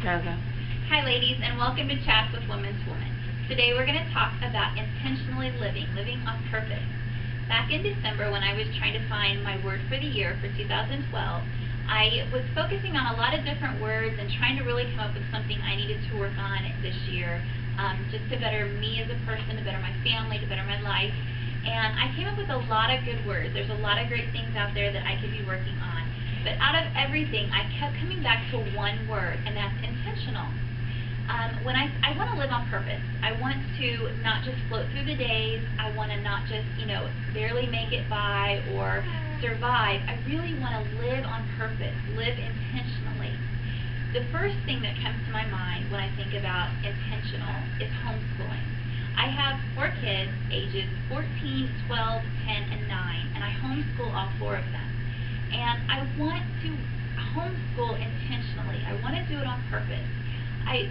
Heather. Hi ladies, and welcome to Chats with Women's Woman. Today we're going to talk about intentionally living on purpose. Back in December, when I was trying to find my word for the year for 2012, I was focusing on a lot of different words and trying to really come up with something I needed to work on this year, just to better me as a person, to better my family, to better my life. And I came up with a lot of good words. There's a lot of great things out there that I could be working on. But out of everything, I kept coming back to one word, and that's intentional. When I want to live on purpose. I want to not just float through the days. I want to not just, barely make it by or survive. I really want to live on purpose, live intentionally. The first thing that comes to my mind when I think about intentional is homeschooling. I have 4 kids, ages 14, 12, 10, and 9, and I homeschool all 4 of them. And I want to homeschool intentionally. I want to do it on purpose.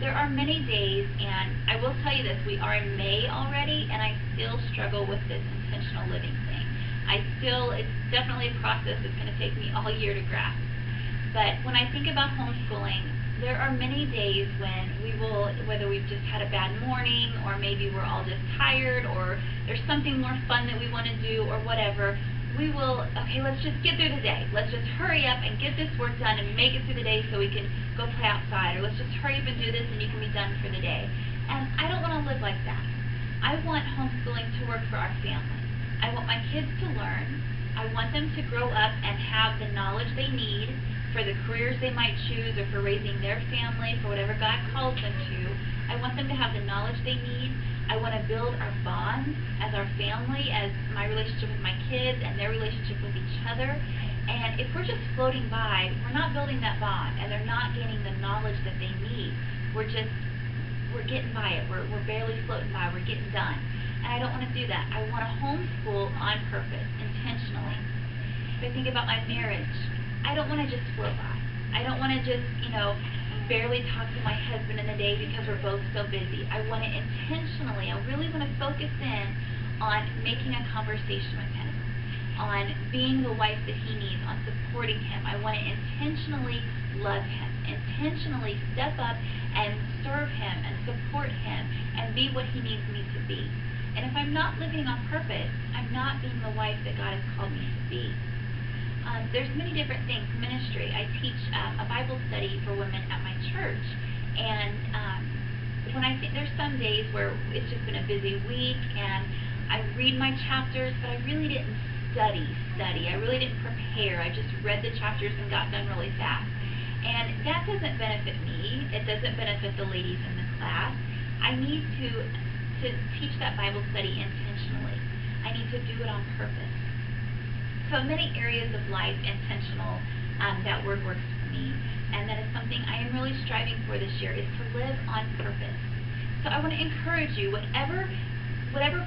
There are many days, and I will tell you this, we are in May already, and I still struggle with this intentional living thing. It's definitely a process that's going to take me all year to grasp. But when I think about homeschooling, there are many days when we will, whether we've just had a bad morning, or maybe we're all just tired, or there's something more fun that we want to do, or whatever, we will, okay, let's just get through the day. Let's just hurry up and get this work done and make it through the day so we can go play outside, or let's just hurry up and do this and you can be done for the day. And I don't want to live like that. I want homeschooling to work for our family. I want my kids to learn. I want them to grow up and have the knowledge they need for the careers they might choose, or for raising their family, for whatever God calls them to. I want them to have the knowledge they need. I want to build our bonds as our family, as my relationship with my kids and their relationship with each other. And if we're just floating by, we're not building that bond, and they're not gaining the knowledge that they need. We're getting by it. We're barely floating by. We're getting done. And I don't want to do that. I want to homeschool on purpose, intentionally. If I think about my marriage, I don't want to just float by. I don't want to just, barely talk to my husband in the day because we're both so busy. I want to intentionally, I really want to focus in on making a conversation with him, on being the wife that he needs, on supporting him. I want to intentionally love him, intentionally step up and serve him and support him and be what he needs me to be. And if I'm not living on purpose, I'm not being the wife that God has called me to be. There's many different things. Ministry. I teach a Bible study for women at my church, and when I think there's some days where it's just been a busy week, and I read my chapters, but I really didn't study. I really didn't prepare. I just read the chapters and got done really fast, and that doesn't benefit me. It doesn't benefit the ladies in the class. I need to teach that Bible study intentionally. I need to do it on purpose. So in many areas of life, intentional, that word works for me, and that is something I am really striving for this year, is to live on purpose. So I want to encourage you, whatever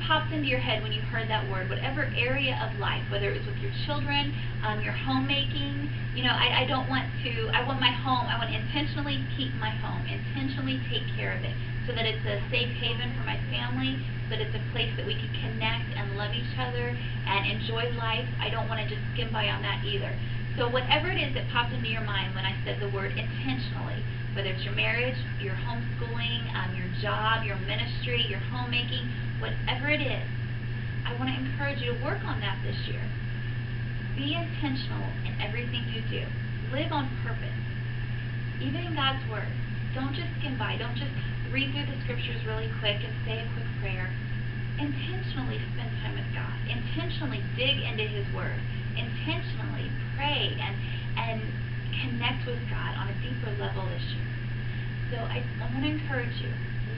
pops into your head when you heard that word, whatever area of life, whether it was with your children, your homemaking, I want my home, I want to intentionally keep my home, intentionally take care of it, so that it's a safe haven for my family, so that it's a place that we can connect and love each other and enjoy life. I don't want to just skim by on that either. So whatever it is that popped into your mind when I said the word intentionally, whether it's your marriage, your homeschooling, your job, your ministry, your homemaking, whatever it is, I want to encourage you to work on that this year. Be intentional in everything you do. Live on purpose. Even in God's Word. Don't just skim by. Don't just read through the scriptures really quick and say a quick prayer. Intentionally spend time with God. Intentionally dig into His Word. Intentionally pray and connect with God on a deeper level this year. So I want to encourage you,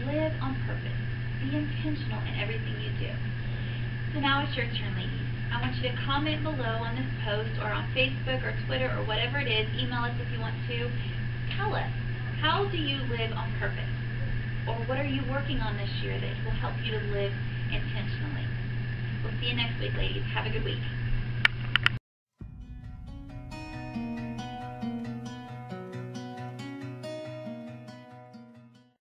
live on purpose. Be intentional in everything you do. So now it's your turn, ladies. I want you to comment below on this post, or on Facebook or Twitter or whatever it is. Email us if you want to. Tell us, how do you live on purpose? Or what are you working on this year that will help you to live intentionally? We'll see you next week, ladies. Have a good week.